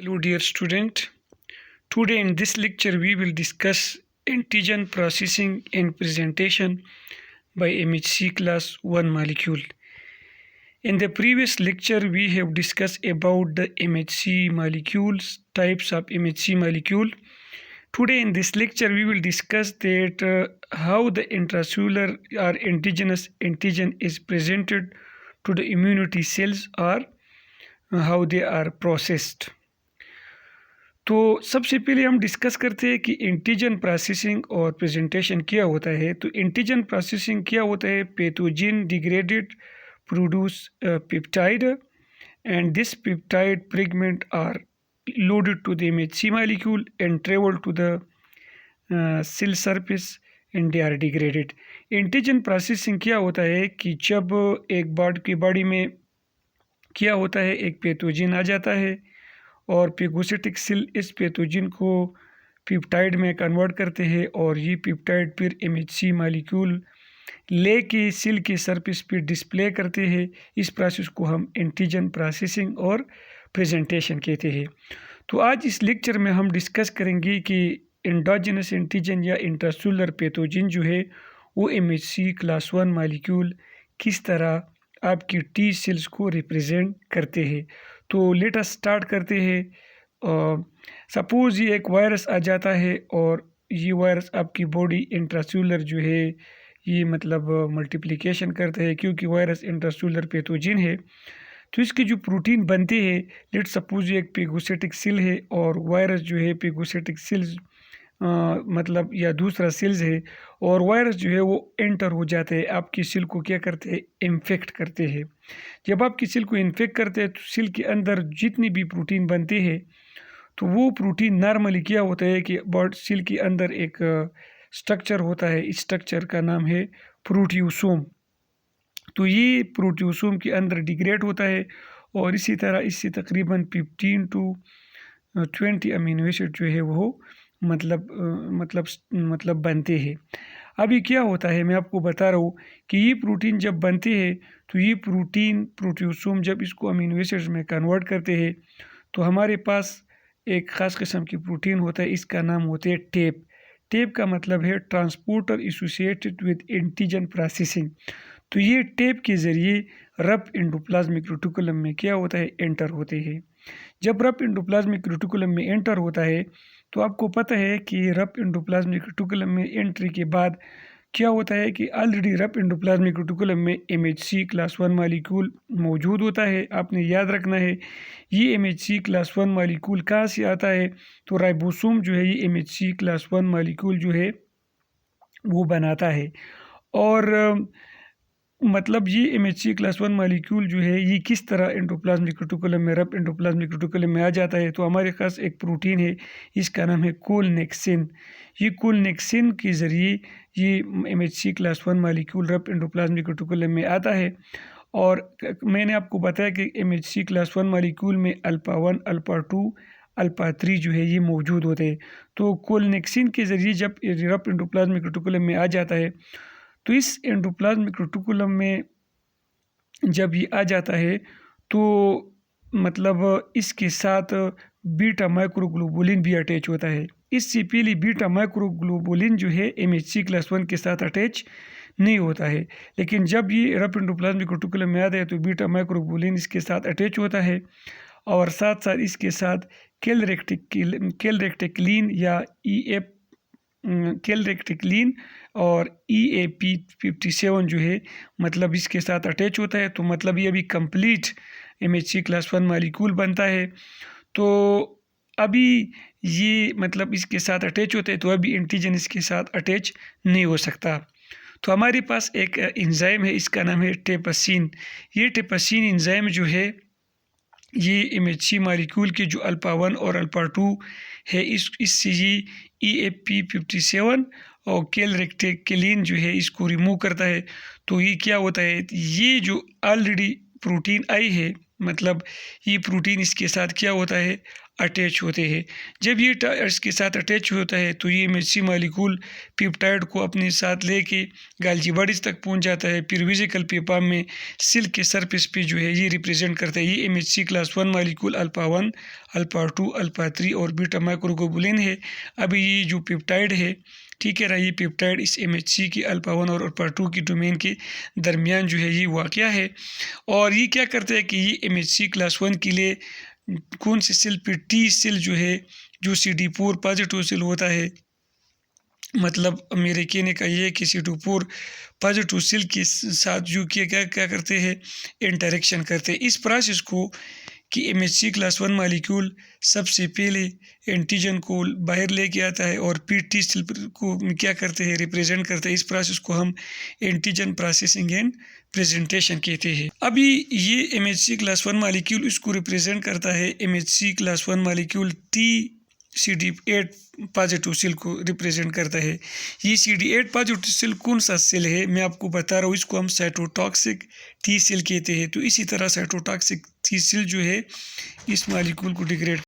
Hello dear student. Today in this lecture we will discuss antigen processing and presentation by MHC class 1 molecule. In the previous lecture we have discussed about the MHC molecules, types of MHC molecule. Today in this lecture we will discuss that how the intracellular or indigenous antigen is presented to the immunity cells or how they are processed. तो सबसे पहले हम discuss करते हैं कि antigen processing और presentation क्या होता है। तो एंटीजन प्रोसेसिंग क्या होता है? Pathogen degraded produce peptide and this peptide fragment are loaded to the MHC molecule and travel to the cell surface and they are degraded. Antigen processing क्या होता है कि जब एक बॉडी में क्या होता है, एक पैथोजन आ जाता है और पेगोसिटिक सेल इस पैथोजन को पेप्टाइड में कन्वर्ट करते हैं और ये पेप्टाइड फिर एमएचसी मॉलिक्यूल लेके सेल के सरफेस पे डिस्प्ले करते हैं। इस प्रोसेस को हम एंटीजन प्रोसेसिंग और प्रेजेंटेशन कहते हैं। तो आज इस लेक्चर में हम डिस्कस करेंगे कि एंडोजेनस एंटीजन या इंट्रासेलुलर पैथोजन जो है वो एमएचसी क्लास 1 मॉलिक्यूल किस तरह आपकी टी सेल्स को रिप्रेजेंट करते हैं। तो लेट अस स्टार्ट करते हैं। सपोज़ ये एक वायरस आ जाता है और ये वायरस आपकी बॉडी इंट्रासेलुलर जो है ये मतलब मल्टीप्लिकेशन करता है, क्योंकि वायरस इंट्रासेलुलर पैथोजन है। तो इसके जो प्रोटीन बनते हैं, लेट सपोज ये एक पेगोसिटिक सेल है और वायरस जो है पेगोसिटिक सेल्स मतलब या दूसरा सेल्स है और वायरस जो है वो एंटर हो जाते हैं, आपकी सेल को क्या करते हैं, इन्फेक्ट करते हैं। जब आपकी सेल को इन्फेक्ट करते हैं तो सेल के अंदर जितनी भी प्रोटीन बनते हैं तो वो प्रोटीन नॉर्मली क्या होता है कि सेल के अंदर एक स्ट्रक्चर होता है, इस स्ट्रक्चर का नाम है प्रोटियोसोम। तो ये प्रोटियोसोम के अंदर डिग्रेड होता है और इसी तरह इससे तकरीबन 15 to 20 अमीनो एसिड जो है वो मतलब बनते हैं। अभी क्या होता है, मैं आपको बता रहा हूँ कि ये प्रोटीन जब बनते हैं तो ये प्रोटियोसोम जब इसको अमीनो एसिड्स में कन्वर्ट करते हैं तो हमारे पास एक ख़ास किस्म की प्रोटीन होता है, इसका नाम होता है टेप। टेप का मतलब है transporter associated with antigen processing. तो ये टेप के ज़रिए रफ एंडोप्लाज्मिक रेटिकुलम में क्या होता है, एंटर होते हैं। जब रफ एंडोप्लाज्मिक रेटिकुलम में एंटर होता है तो आपको पता है कि रफ एंडोप्लाज्मिक रेटिकुलम में एंट्री के बाद क्या होता है कि ऑलरेडी रफ एंडोप्लाज्मिक रेटिकुलम में एमएचसी क्लास 1 मॉलिक्यूल मौजूद होता है। आपने याद रखना है ये एमएचसी क्लास 1 मॉलिक्यूल कहाँ से आता है, तो राइबोसोम जो है ये एमएचसी क्लास 1 मॉलिक्यूल जो है वो बनाता है। और मतलब ये एमएचसी क्लास 1 मॉलिक्यूल जो है ये किस तरह एंडोप्लाज्मिक रेटिकुलम में रफ एंडोप्लाज्मिक रेटिकुलम में आ जाता है। तो हमारे पास एक प्रोटीन है, इसका नाम है कोलनेक्सिन। ये कोलनेक्सिन के ज़रिए ये MHC class 1 molecule rough endoplasmic reticulum में आता है। और मैंने आपको बताया कि एमएचसी क्लास 1 मॉलिक्यूल में अल्फ़ा 1 अल्फ़ा 2 अल्फ़ा 3 जो है ये मौजूद होते हैं। तो कोलनेक्सिन के ज़रिए जब रफ एंडोप्लाज्मिक रेटिकुलम में आ जाता है तो इस एंडोप्लाज्मिक रेटिकुलम में जब ये आ जाता है तो मतलब इसके साथ बीटा माइक्रोग्लोबुलिन भी अटैच होता है। इससे पहले बीटा माइक्रोग्लोबुलिन जो है एमएचसी क्लास 1 के साथ अटैच नहीं होता है, लेकिन जब ये रफ एंडोप्लाज्मिक रेटिकुलम में आता है तो बीटा माइक्रोग्लोबुलिन इसके साथ अटैच होता है और साथ साथ इसके साथ कैलरेक्टिक्लिन या कैलरेक्टिक्लिन और EAP57 जो है मतलब इसके साथ अटैच होता है। तो मतलब ये अभी कंप्लीट एमएचसी क्लास 1 मॉलिक्यूल बनता है। तो अभी ये मतलब इसके साथ अटैच होता है तो अभी एंटीजन इसके साथ अटैच नहीं हो सकता। तो हमारे पास एक एंजाइम है, इसका नाम है टेपसिन। ये टेपसिन एंजाइम जो है ये एमएचसी मॉलिक्यूल के जो अल्फ़ा 1 और अल्फ़ा 2 है इससे ये EAP57 और कैलरेक्टिक्लिन जो है इसको रिमूव करता है। तो ये क्या होता है, ये जो ऑलरेडी प्रोटीन आई है मतलब ये प्रोटीन इसके साथ क्या होता है, अटैच होते हैं। जब ये इसके साथ अटैच होता है तो ये MHC मॉलिक्यूल पेप्टाइड को अपने साथ लेके गाल्जी बॉडीज तक पहुंच जाता है। फिर विजिकल पेपर में सेल के सरफेस पे जो है ये रिप्रेजेंट करता है। ये MHC class 1 molecule alpha 1, alpha 2, alpha 3 और बीटा माइक्रोग्लोबुलिन है। अभी ये जो पेप्टाइड है, ठीक है ना, ये पेप्टाइड इस MHC की अल्फा 1 और अल्फा 2 की डोमेन के दरमियान जो है ये वाक़या है। और ये क्या करता है कि ये MHC क्लास 1 के लिए कौन सी सेल पे टी सेल जो है, जो CD4 पॉजिटिव सेल होता है, मतलब मेरे कहने का ये है कि CD4 पॉजिटिव सेल के साथ जो क्या क्या करते हैं, इंटरेक्शन करते हैं। इस प्रोसेस को कि MHC क्लास 1 मॉलिक्यूल सबसे पहले एंटीजन को बाहर लेके आता है और फिर टी सेल को क्या करते हैं, रिप्रेजेंट करते हैं। इस प्रोसेस को हम एंटीजन प्रोसेसिंग एंड प्रेजेंटेशन कहते हैं। अभी ये MHC क्लास 1 मॉलिक्यूल इसको रिप्रेजेंट करता है। MHC class 1 molecule CD8 positive cell को रिप्रेजेंट करता है। ये CD8 पॉजिटिव सेल कौन सा सेल है मैं आपको बता रहा हूँ, इसको हम साइटोटॉक्सिक टी सेल कहते हैं। तो इसी तरह साइटोटॉक्सिक टी सेल जो है इस मॉलिक्यूल को डिग्रेड